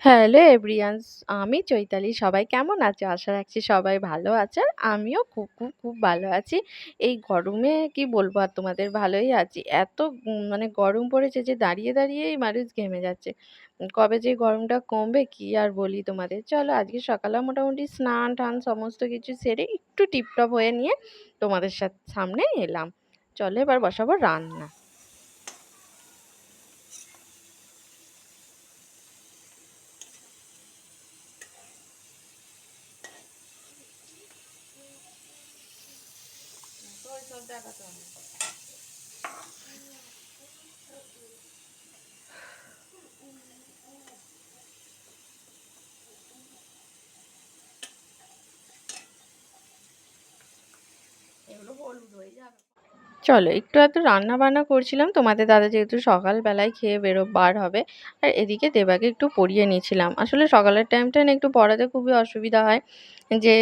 Hello এভরিওয়ান্স, আমি চৈতালি। সবাই কেমন আছো? আশা রাখছি সবাই ভালো আছে। আর আমিও খুব, খুব, খুব ভালো আছি। এই গরমে কি বলবো আর তোমাদের, ভালোই আছি। এত মানে গরম পড়েছে যে দাঁড়িয়ে দাঁড়িয়েই মানুষ ঘেমে যাচ্ছে। কবে যে গরমটা কমবে কি আর বলি তোমাদের। চলো আজকে সকালে মোটামুটি স্নান-টান সমস্ত কিছু সেরে একটু টিপটপ হয়ে নিয়ে তোমাদের সামনে এলাম। চলো এবার বসাবো রান্না। চলো একটু এত রান্না বান্না করছিলাম, তোমাদের দাদা যেহেতু সকালবেলায় খেয়ে বার হবে। আর এদিকে দেবাকে একটু পড়িয়ে নিয়েছিলাম। আসলে সকালের টাইমটা না একটু পড়াতে খুবই অসুবিধা হয়, যে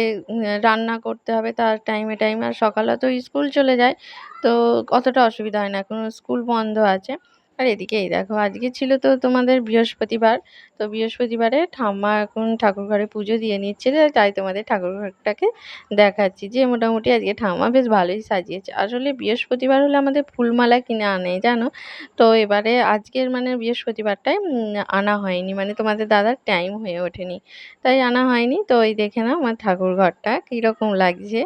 রান্না করতে হবে তার টাইমে টাইমে। আর সকালে তো স্কুল চলে যায়, তো অতটা অসুবিধা হয় না, এখন স্কুল বন্ধ আছে। আর এদিকে এই দেখো, আজকে ছিল তো তোমাদের বৃহস্পতিবার। তো বৃহস্পতিবারে ঠাম্মা এখন ঠাকুর ঘরে পুজো দিয়ে নিচ্ছে, তাই তোমাদের ঠাকুর ঘরটাকে দেখাচ্ছি যে মোটামুটি আজকে ঠাম্মা বেশ ভালোই সাজিয়েছে। আসলে বৃহস্পতিবার হলে আমাদের ফুলমালা কিনে আনে জানো। তো এবারে আজকের মানে বৃহস্পতিবারটায় আনা হয়নি, মানে তোমাদের দাদার টাইম হয়ে ওঠেনি, তাই আনা হয়নি। তো এই দেখে নাও আমার ঠাকুর ঘরটা কীরকম লাগছে।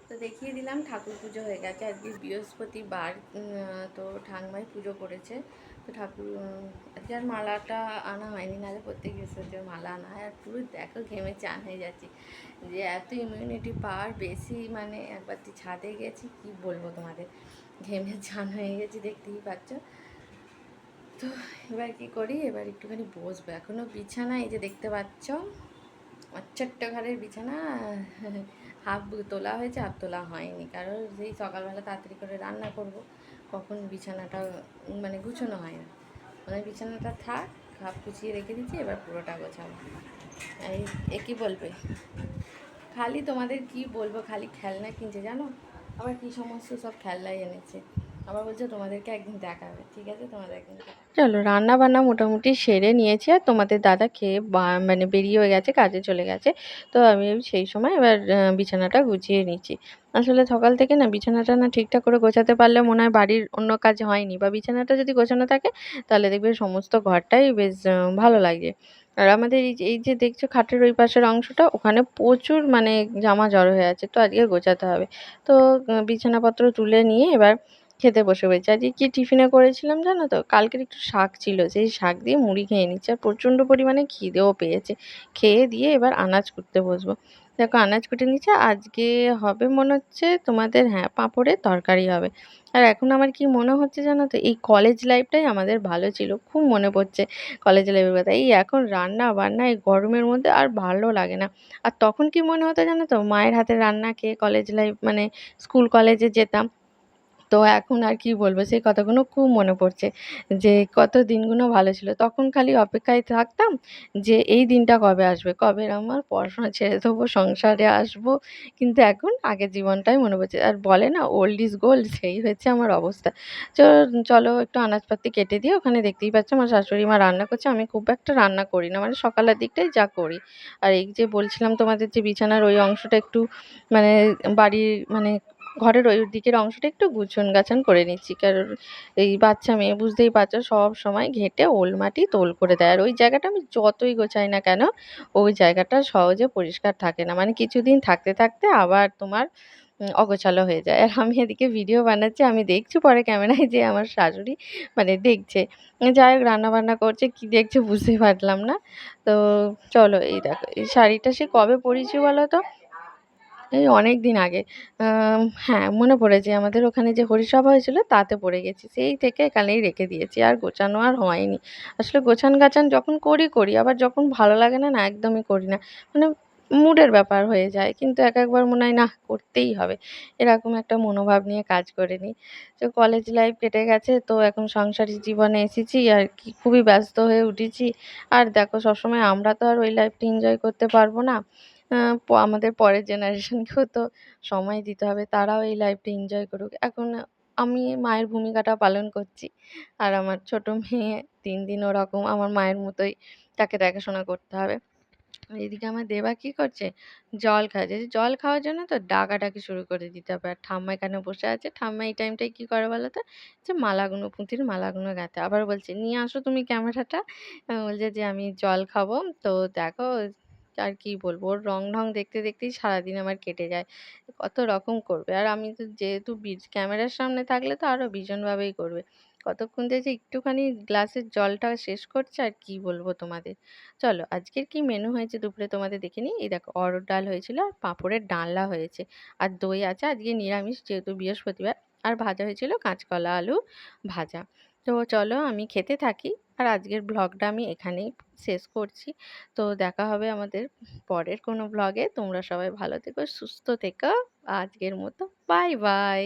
তো দেখিয়ে দিলাম ঠাকুর পুজো হয়ে গেছে, আজকে বৃহস্পতিবার। তো ঠাকুমাই পুজো করেছে। তো ঠাকুর আজকে আর মালাটা আনা হয়নি, নাহলে প্রত্যেক বৃহস্পতিবার মালা আনা হয়। আর পুরো দেখো ঘেমে চান হয়ে যাচ্ছি, যে এত ইমিউনিটি পাওয়ার বেশি, মানে একবার ছাদে গেছি কি বলবো তোমাদের, ঘেমে চান হয়ে গেছি, দেখতেই পাচ্ছ। তো এবার কি করি, এবার একটুখানি বসবো। এখনও বিছানা এই যে দেখতে পাচ্ছ, আমার ছোট্ট ঘরের বিছানা হাফ তোলা হয়েছে, হাফ তোলা হয়নি, কারণ সেই সকালবেলা তাড়াতাড়ি করে রান্না করব, কখন বিছানাটা মানে গুছানো হয় না। মানে বিছানাটা থাক, হাফ গুছিয়ে রেখে দিচ্ছি, এবার পুরোটা গোছাবো। এই কী বলবে, খালি তোমাদের কি বলবো, খালি খেলনা কিনছে জানো, আবার কি সমস্ত সব খেলনাই এনেছে। আবার বলছে তোমাদেরকে একদিন দেখাবে, ঠিক আছে তোমাদের একদিন। চলো রান্না বান্না মোটামুটি সেরে নিয়েছি, আর তোমাদের দাদা খেয়ে মানে বেরিয়ে হয়ে গেছে, কাজে চলে গেছে। তো আমি সেই সময় এবার বিছানাটা গুছিয়ে নিচ্ছি। আসলে সকাল থেকে না বিছানাটা না ঠিকঠাক করে গোছাতে পারলে মনে হয় বাড়ির অন্য কাজ হয়নি, বা বিছানাটা যদি গোছানো থাকে তাহলে দেখবে সমস্ত ঘরটাই বেশ ভালো লাগে। আর আমাদের এই যে দেখছো খাটের ওই পাশের অংশটা, ওখানে প্রচুর মানে জামা জড়ো হয়ে আছে, তো আজকে গোছাতে হবে। তো বিছানাপত্র তুলে নিয়ে এবার খেতে বসে পড়েছি। আজকে কি টিফিনে করেছিলাম জানো তো, কালকের একটু শাক ছিল, সেই শাক দিয়ে মুড়ি খেয়ে নিচ্ছি। আর প্রচণ্ড পরিমাণে খিদেও পেয়েছে। খেয়ে দিয়ে এবার আনাজ কুটতে বসবো। দেখো আনাজ কুটে নিচ্ছে, আজকে হবে মনে হচ্ছে তোমাদের, হ্যাঁ, পাঁপড়ের তরকারি হবে। আর এখন আমার কি মনে হচ্ছে জানো তো, এই কলেজ লাইফটাই আমাদের ভালো ছিল, খুব মনে পড়ছে কলেজ লাইফের কথা। এই এখন রান্না বান্না এই গরমের মধ্যে আর ভালো লাগে না। আর তখন কি মনে হতো জানো তো, মায়ের হাতের রান্না খেয়ে কলেজ লাইফ মানে স্কুল কলেজে যেতাম। তো এখন আর কি বলবো, সেই কথাগুলো খুব মনে পড়ছে, যে কত দিনগুলো ভালো ছিল। তখন খালি অপেক্ষায় থাকতাম যে এই দিনটা কবে আসবে, কবে আমার পড়াশোনা ছেড়ে দেবো, সংসারে আসবো। কিন্তু এখন আগের জীবনটাই মনে পড়ছে। আর বলে না ওল্ড ইজ গোল্ড, সেই হয়েছে আমার অবস্থা। তো চলো একটু আনাজপাতি কেটে দিয়ে, ওখানে দেখতেই পাচ্ছ আমার শাশুড়ি মা রান্না করছে। আমি খুব একটা রান্না করি না, মানে সকালের দিকটাই যা করি। আর এই যে বলছিলাম তোমাদের, যে বিছানার ওই অংশটা একটু মানে বাড়ির মানে ঘরের ওই দিকের অংশটা একটু গুছান করে নিচ্ছি, কারণ এই বাচ্চা মেয়ে বুঝতেই পারছো, সবসময় ঘেঁটে ওলমাটি তোল করে দেয়। আর ওই জায়গাটা আমি যতই গোছাই না কেন, ওই জায়গাটা সহজে পরিষ্কার থাকে না, মানে কিছুদিন থাকতে থাকতে আবার তোমার অগোছালো হয়ে যায়। আর আমি এদিকে ভিডিও বানাচ্ছি, আমি দেখছি পরে ক্যামেরায় যে আমার শাশুড়ি মানে দেখছে। যাই হোক রান্নাবান্না করছে, কী দেখছে বুঝতেই পারলাম না। তো চলো এই দেখো, এই শাড়িটা সে কবে পরেছি বলো তো, এই অনেকদিন আগে। হ্যাঁ, মনে পড়েছে, আমাদের ওখানে যে হরিসভা হয়েছিল তাতে পড়ে গেছি। সেই থেকে এখানেই রেখে দিয়েছি, আর গোছানো আর হয়নি। আসলে গোছান-গাছান যখন করি, আবার যখন ভালো লাগে না, না একদমই করি না। মানে মুডের ব্যাপার হয়ে যায়। কিন্তু একবার মনে হয় নাহ করতেই হবে। এরকম একটা মনোভাব নিয়ে কাজ করে নিই। তো কলেজ লাইফ কেটে গেছে, তো এখন সংসারী জীবনে এসেছি আর কি, খুবই ব্যস্ত হয়ে উঠেছি। আর দেখো সবসময় আমরা তো আর ওই লাইফটা এনজয় করতে পারবো না। আ আমাদের পরের জেনারেশনকেও তো সময় দিতে হবে, তারাও এই লাইফটা এনজয় করুক। এখন আমি মায়ের ভূমিকাটা পালন করছি। আর আমার ছোট মেয়ে দিন ওরকম আমার মায়ের মতোই তাকে দেখাশোনা করতে হবে। এদিকে আমার দেবা কি করছে? জল খাচ্ছে। জল খাওয়ার জন্য তো ডাকাডাকি শুরু করে দিতে হবে। আর ঠাম্মা এখানে বসে আছে। ঠাম্মা এই টাইমটায় কি করে বলো তো? যে মালাগুলো, পুঁথির মালাগুলো গাঁথে। আবার বলছে, "নিয়ে আসো তুমি ক্যামেরাটা।" বলছে যে, "আমি জল খাবো।" তো দেখো আর কি বলবো? ওর রং-ঢং দেখতে, দেখতেই সারাদিন আমার কেটে যায়। কত রকম করবে। আর আমি তো যেহেতু ক্যামেরার সামনে থাকলে তো আরো ভীষণভাবেই করবে। কতক্ষণ যে একটুখানি গ্লাসের জলটা শেষ করছে আর কি বলবো তোমাদের। চলো আজকের কি মেনু হয়েছে দুপুরে তোমাদের দেখে নিই। এই দেখো অরহর ডাল হয়েছিল আর পাঁপড়ের ডালনা হয়েছে। আর দই আছে, আজকে নিরামিষ যেহেতু বৃহস্পতিবার। আর ভাজা হয়েছিল কাঁচকলা আলু ভাজা। তো চলো আমি খেতে থাকি। আর আজকের ব্লগটা আমি এখানেই শেষ করছি। তো দেখা হবে আমাদের পরের কোনো ব্লগে। তোমরা সবাই ভালো থেকো, সুস্থ থেকো। আজকের মতো বাই বাই।